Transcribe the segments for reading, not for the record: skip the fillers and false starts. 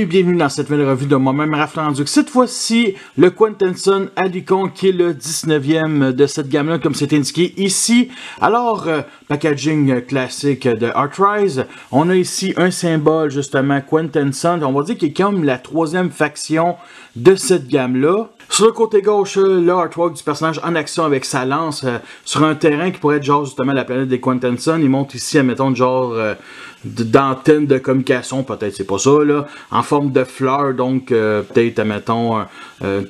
Bienvenue dans cette nouvelle revue de moi-même, Raph Landuc. Cette fois-ci, le Quintesson Alicon qui est le 19e de cette gamme-là, comme c'est indiqué ici. Alors, packaging classique de Artrise. On a ici un symbole, justement, Quintesson. On va dire qu'il est comme la troisième faction de cette gamme-là. Sur le côté gauche, l'artwork du personnage en action avec sa lance sur un terrain qui pourrait être genre justement la planète des Quintesson. Il monte ici, admettons, genre d'antenne de communication, peut-être c'est pas ça, là, en forme de fleur, donc peut-être, admettons,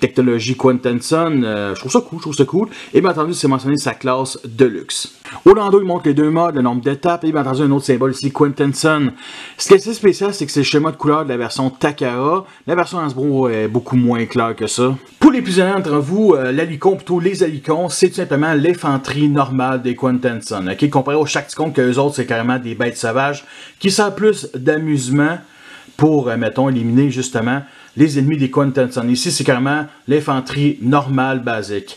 technologie Quintesson. Je trouve ça cool, Et bien entendu, c'est mentionné sa classe de luxe. Au landau, il montre les deux modes, le nombre d'étapes, et bien entendu, un autre symbole ici, Quintesson. Ce qui est assez spécial, c'est que c'est le schéma de couleur de la version Takara. La version Hasbro est beaucoup moins claire que ça. Pour les plus jeunes d'entre vous, l'Alicon, plutôt les Alicons, c'est tout simplement l'infanterie normale des Quintesson. Okay? Comparé aux Shakticons, que eux autres, c'est carrément des bêtes sauvages qui servent plus d'amusement pour, mettons, éliminer justement les ennemis des Quintesson. Ici, c'est carrément l'infanterie normale basique.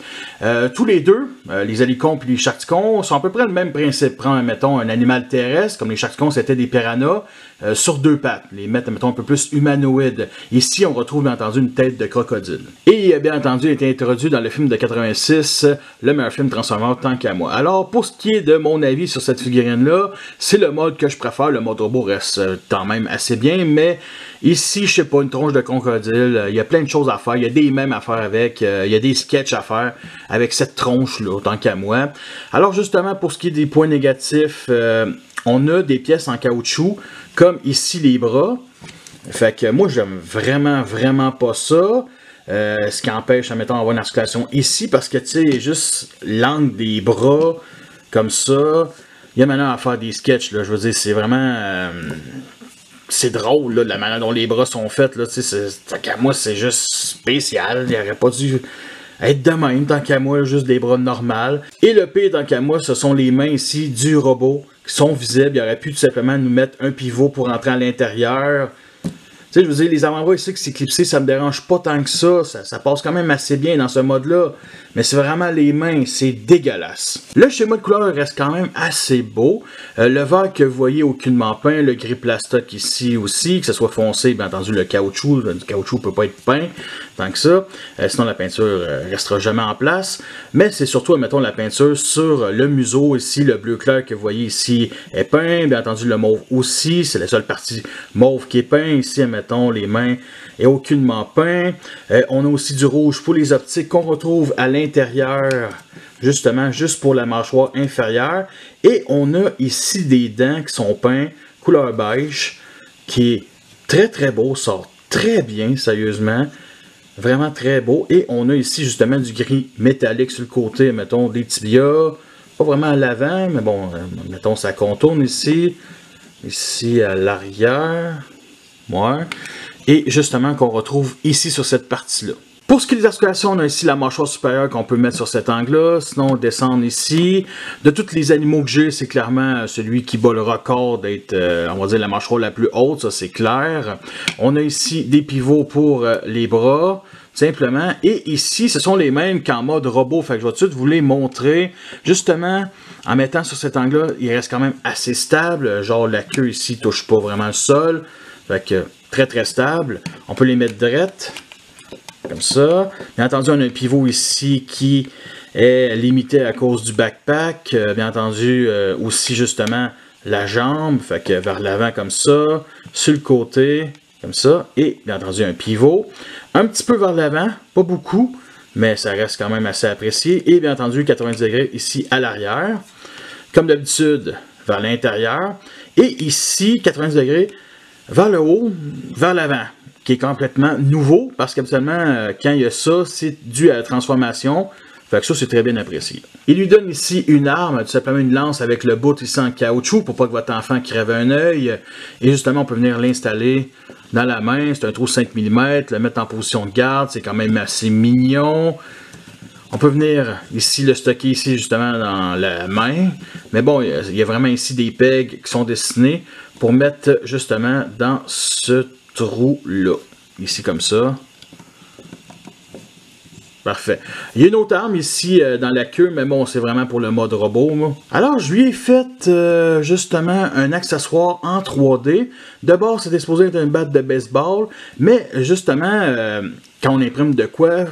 Tous les deux, les Alicons et les Shakticons, sont à peu près le même principe. Prendre, mettons, un animal terrestre, comme les Shakticons, c'était des piranhas, sur deux pattes. Les mettre, mettons, un peu plus humanoïdes. Ici, on retrouve, bien entendu, une tête de crocodile. Et, bien entendu, il a été introduit dans le film de 86, le meilleur film Transformers tant qu'à moi. Alors, pour ce qui est de mon avis sur cette figurine-là, c'est le mode que je préfère. Le mode robot reste quand même assez bien, mais ici, je sais pas, une tronche de crocodile, il y a plein de choses à faire, il y a des mèmes à faire avec, il y a des sketchs à faire avec cette tronche-là, tant qu'à moi. Alors justement, pour ce qui est des points négatifs, on a des pièces en caoutchouc, comme ici les bras. Fait que moi, j'aime vraiment pas ça. Ce qui empêche, admettons, d'avoir une articulation ici, parce que, tu sais, juste l'angle des bras, comme ça, il y a maintenant à faire des sketchs, là, je veux dire, c'est vraiment... c'est drôle, là, de la manière dont les bras sont faits, là, tu sais, tant qu'à moi, c'est juste spécial, il aurait pas dû être de même, tant qu'à moi, juste des bras normaux. Et le pire, tant qu'à moi, ce sont les mains ici du robot, qui sont visibles, il aurait pu tout simplement nous mettre un pivot pour entrer à l'intérieur. Tu sais, je veux dire, les avant-bras ici qui s'éclipsent, ça me dérange pas tant que ça. Ça passe quand même assez bien dans ce mode-là. Mais c'est vraiment les mains, c'est dégueulasse. Le schéma de couleur reste quand même assez beau. Le vert que vous voyez aucunement peint, le gris plastoc ici aussi, que ce soit foncé, bien entendu le caoutchouc. Du caoutchouc peut pas être peint tant que ça. Sinon la peinture restera jamais en place. Mais c'est surtout, mettons, la peinture sur le museau ici, le bleu clair que vous voyez ici est peint. Bien entendu le mauve aussi, c'est la seule partie mauve qui est peint ici, mettons, les mains et aucunement peint. On a aussi du rouge pour les optiques qu'on retrouve à l'intérieur, justement, juste pour la mâchoire inférieure. Et on a ici des dents qui sont peints couleur beige, qui est très beau, sort très bien, sérieusement. Vraiment très beau. Et on a ici, justement, du gris métallique sur le côté, mettons, des tibias. Pas vraiment à l'avant, mais bon, mettons, ça contourne ici. Ici, à l'arrière. Ouais. Et justement qu'on retrouve ici sur cette partie-là. Pour ce qui est des articulations, on a ici la mâchoire supérieure qu'on peut mettre sur cet angle-là. Sinon, on descend ici. De tous les animaux que j'ai, c'est clairement celui qui bat le record d'être, on va dire, la mâchoire la plus haute. Ça, c'est clair. On a ici des pivots pour les bras, simplement. Et ici, ce sont les mêmes qu'en mode robot. Fait que je vais tout de suite vous les montrer. Justement, en mettant sur cet angle-là, il reste quand même assez stable. Genre, la queue ici touche pas vraiment le sol. Fait que très stable. On peut les mettre drettes, comme ça. Bien entendu, on a un pivot ici qui est limité à cause du backpack. Bien entendu, aussi justement la jambe, fait que vers l'avant comme ça, sur le côté, comme ça. Et bien entendu, un pivot. Un petit peu vers l'avant, pas beaucoup, mais ça reste quand même assez apprécié. Et bien entendu, 90 degrés ici à l'arrière. Comme d'habitude, vers l'intérieur. Et ici, 90 degrés vers le haut, vers l'avant, qui est complètement nouveau, parce qu'habituellement, quand il y a ça, c'est dû à la transformation. Fait que ça, c'est très bien apprécié. Il lui donne ici une arme, tout simplement une lance avec le bout ici en caoutchouc, pour pas que votre enfant crève un œil. Et justement, on peut venir l'installer dans la main. C'est un trou 5 mm, le mettre en position de garde, c'est quand même assez mignon. On peut venir ici le stocker ici justement dans la main. Mais bon, il y a vraiment ici des pegs qui sont dessinés pour mettre justement dans ce trou-là. Ici comme ça. Parfait. Il y a une autre arme ici dans la queue, mais bon, c'est vraiment pour le mode robot. Moi. Alors, je lui ai fait justement un accessoire en 3D. De base, c'était supposé être une batte de baseball, mais justement, quand on imprime de quoi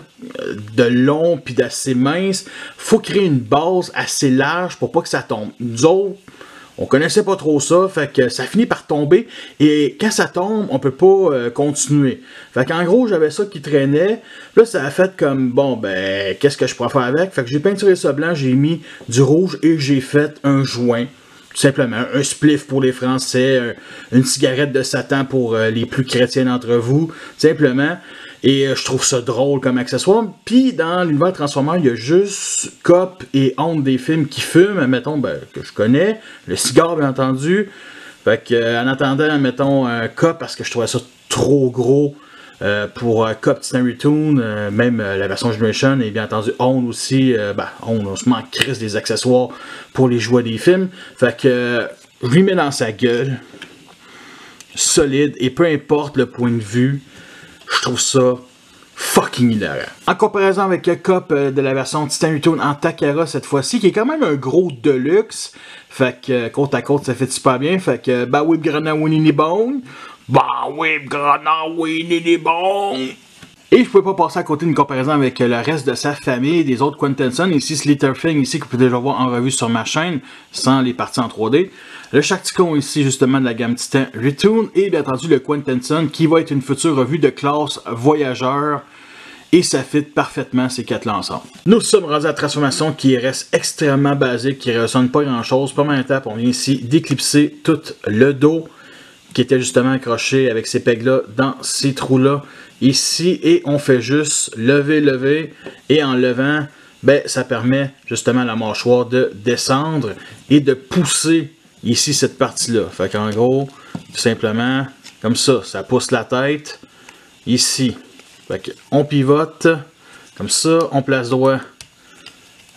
de long puis d'assez mince, faut créer une base assez large pour pas que ça tombe. Nous autres, on connaissait pas trop ça, fait que ça finit par tomber, et quand ça tombe, on peut pas continuer. Fait qu'en gros, j'avais ça qui traînait, là ça a fait comme, bon ben, qu'est-ce que je pourrais faire avec? Fait que j'ai peinturé ça blanc, j'ai mis du rouge, et j'ai fait un joint, tout simplement, un spliff pour les Français, une cigarette de Satan pour les plus chrétiens d'entre vous, simplement. Et je trouve ça drôle comme accessoire. Puis dans l'univers Transformers, il y a juste Cop et Honte des films qui fument, mettons, ben, que je connais. Le cigare, bien entendu. Fait que, en attendant, mettons, Cop, parce que je trouvais ça trop gros pour Cop Titan Retoon, même la version Generation, et bien entendu Honte aussi. Ben, Honte, on se manque crise des accessoires pour les jouets des films. Fait que, je lui mets dans sa gueule. Solide, et peu importe le point de vue, je trouve ça fucking hilarant. En comparaison avec le Cop de la version Titan Retoon en Takara cette fois-ci, qui est quand même un gros deluxe. Fait que côte à côte, ça fait super bien. Fait que bah oui, Grana Winnie Bone. Bah oui, Grana Winnie Bone. Et je pouvais pas passer à côté d'une comparaison avec le reste de sa famille, des autres Quintesson. Ici, Slitterfing, ici, que vous pouvez déjà voir en revue sur ma chaîne, sans les parties en 3D. Le Shakticon ici, justement, de la gamme Titan Retoon. Et bien entendu, le Quintesson, qui va être une future revue de classe Voyageur. Et ça fit parfaitement ces quatre-là ensemble. Nous sommes rendus à la transformation qui reste extrêmement basique, qui ne ressemble pas grand-chose. Première étape, on vient ici d'éclipser tout le dos, qui était justement accroché avec ces pegs-là dans ces trous-là. Ici, et on fait juste lever, et en levant, ben, ça permet justement à la mâchoire de descendre et de pousser ici cette partie-là. Fait qu'en gros, tout simplement, comme ça pousse la tête, ici. Fait qu'on pivote, comme ça, on place droit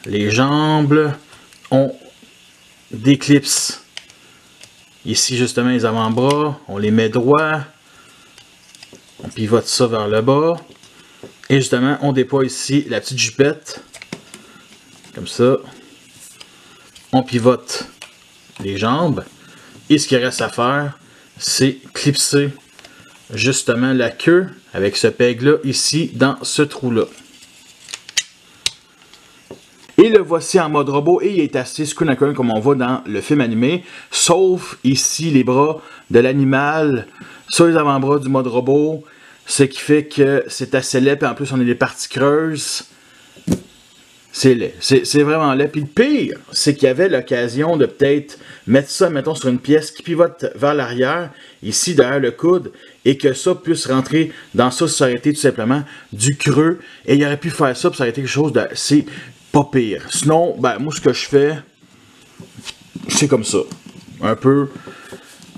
les jambes, on déclipse ici justement les avant-bras, on les met droit. On pivote ça vers le bas. Et justement, on déploie ici la petite jupette. Comme ça. On pivote les jambes. Et ce qu'il reste à faire, c'est clipser justement la queue avec ce peg-là ici dans ce trou-là. Et le voici en mode robot, et il est assez Skunakun comme on voit dans le film animé. Sauf ici les bras de l'animal sur les avant-bras du mode robot, ce qui fait que c'est assez laid, puis en plus on a des parties creuses. C'est laid, c'est vraiment laid. Puis le pire, c'est qu'il y avait l'occasion de peut-être mettre ça, mettons, sur une pièce qui pivote vers l'arrière, ici derrière le coude, et que ça puisse rentrer dans ça, ça aurait été tout simplement du creux, et il aurait pu faire ça, puis ça aurait été quelque chose de... C'est pas pire. Sinon, ben moi ce que je fais, c'est comme ça. Un peu...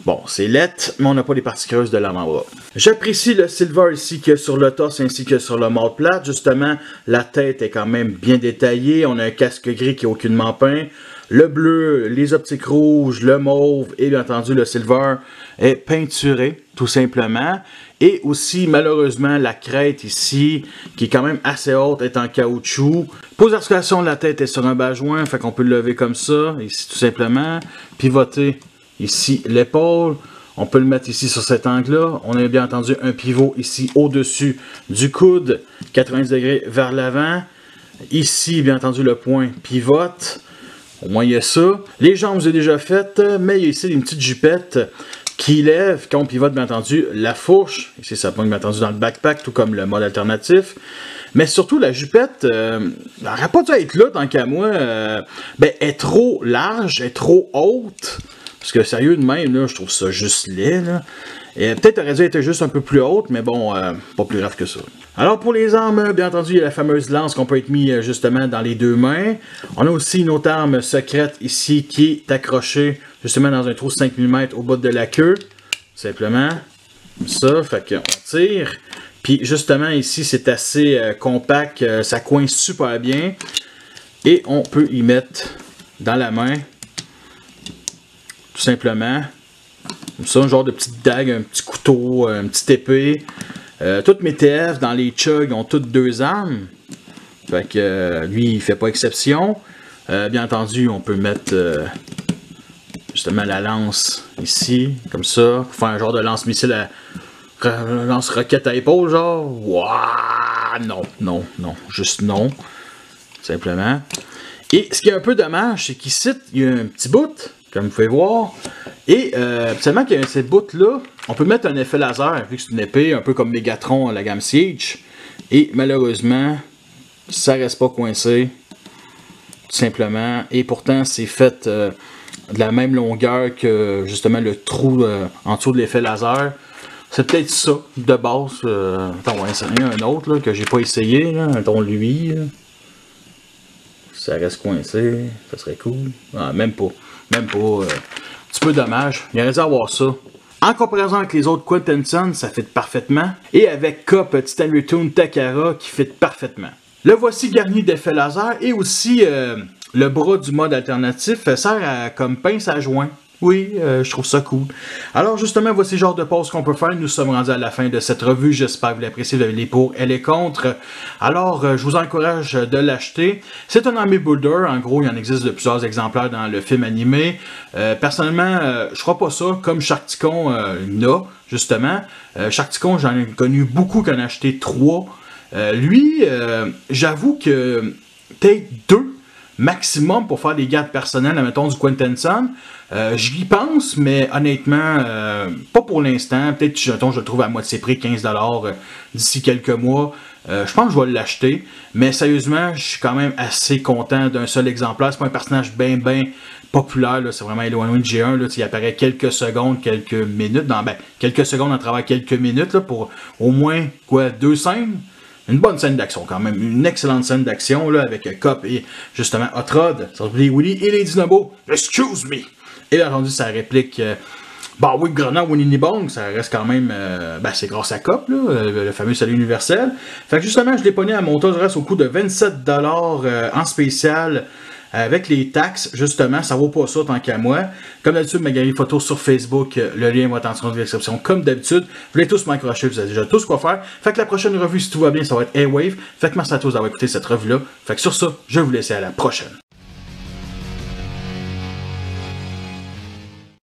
Bon, c'est lettre, mais on n'a pas les parties creuses de l'avant-bras. J'apprécie le silver ici qu'il y a sur le torse ainsi que sur le mâle plate. Justement, la tête est quand même bien détaillée. On a un casque gris qui est aucunement peint. Le bleu, les optiques rouges, le mauve et bien entendu le silver est peinturé, tout simplement. Et aussi, malheureusement, la crête ici, qui est quand même assez haute, est en caoutchouc. Pose d'articulation de la tête est sur un bas joint, fait qu'on peut le lever comme ça, ici tout simplement. Pivoter ici l'épaule, on peut le mettre ici sur cet angle-là. On a bien entendu un pivot ici au-dessus du coude, 90 degrés vers l'avant. Ici, bien entendu, le point pivote. Au moins, il y a ça. Les jambes, j'ai déjà faites, mais il y a ici une petite jupette qui lève quand on pivote, bien entendu, la fourche. Ici, ça pointe, bien entendu, dans le backpack, tout comme le mode alternatif. Mais surtout, la jupette, elle n'aurait pas dû être là, tant qu'à moi. Ben, elle est trop large, elle est trop haute. Parce que sérieux de même, là, je trouve ça juste laid. Peut-être aurait dû être juste un peu plus haute, mais bon, pas plus grave que ça. Alors pour les armes, bien entendu, il y a la fameuse lance qu'on peut être mis justement dans les deux mains. On a aussi une autre arme secrète ici qui est accrochée justement dans un trou de 5 mm au bout de la queue. Simplement, comme ça, fait qu'on tire. Puis justement ici, c'est assez compact, ça coince super bien. Et on peut y mettre dans la main. Tout simplement. Comme ça, un genre de petite dague, un petit couteau, une petite épée. Toutes mes TF dans les chugs ont toutes deux armes. Fait que lui, il fait pas exception. Bien entendu, on peut mettre justement la lance ici, comme ça, pour faire un genre de lance-missile à lance-roquette à épaule, genre. Wouah! Non, non, non, juste non. Simplement. Et ce qui est un peu dommage, c'est qu'ici, il y a un petit bout, comme vous pouvez voir. Et seulement qu'il y a cette bout-là, on peut mettre un effet laser, vu que c'est une épée, un peu comme Megatron à la gamme Siege. Et malheureusement, ça reste pas coincé. Tout simplement. Et pourtant, c'est fait de la même longueur que justement le trou en dessous de l'effet laser. C'est peut-être ça, de base. Attends, on va essayer un autre là, que j'ai pas essayé. Là. Mettons lui. Là. Ça reste coincé, ça serait cool. Ah, même pas. Même pas. Un petit peu dommage. Il aurait dû avoir ça. En comparaison avec les autres Quintesson, ça fit parfaitement. Et avec Cop Titan Return Takara qui fit parfaitement. Le voici garni d'effets laser et aussi le bras du mode alternatif sert comme pince à joint. Oui, je trouve ça cool. Alors justement, voici le genre de pause qu'on peut faire. Nous sommes rendus à la fin de cette revue. J'espère que vous l'appréciez. Vous avez les pour et les contre. Alors, je vous encourage de l'acheter. C'est un army builder. En gros, il en existe de plusieurs exemplaires dans le film animé. Personnellement, je crois pas ça. Comme Sharkticon n'a, justement. Sharkticon, j'en ai connu beaucoup qui en ont acheté 3. Lui, j'avoue que peut-être 2 maximum pour faire des gardes personnels, mettons du Quintesson. J'y pense, mais honnêtement, pas pour l'instant. Peut-être que je le trouve à moitié prix, 15$ d'ici quelques mois. Je pense que je vais l'acheter. Mais sérieusement, je suis quand même assez content d'un seul exemplaire. C'est pas un personnage bien populaire. C'est vraiment Eloanwin G1. Là, il apparaît quelques secondes, quelques minutes. Quelques secondes à travers quelques minutes là, pour au moins 2 scènes. Une bonne scène d'action quand même, une excellente scène d'action là avec Cop et justement Hot Rod, Willy et Lady Nobo, excuse me! Et bien entendu sa réplique, bah oui, Grenat, Winnie Bong, ça reste quand même, c'est grâce à Cop, là, le fameux salut universel. Fait que justement, je l'ai pogné à mon tas, je reste au coût de 27$ en spécial. Avec les taxes, justement, ça vaut pas ça tant qu'à moi. Comme d'habitude, ma galerie photo sur Facebook, le lien va être en description comme d'habitude. Vous voulez tous m'accrocher, vous avez déjà tous quoi faire. Fait que la prochaine revue, si tout va bien, ça va être Airwave. Fait que merci à tous d'avoir écouté cette revue-là. Fait que sur ça, je vais vous laisser à la prochaine.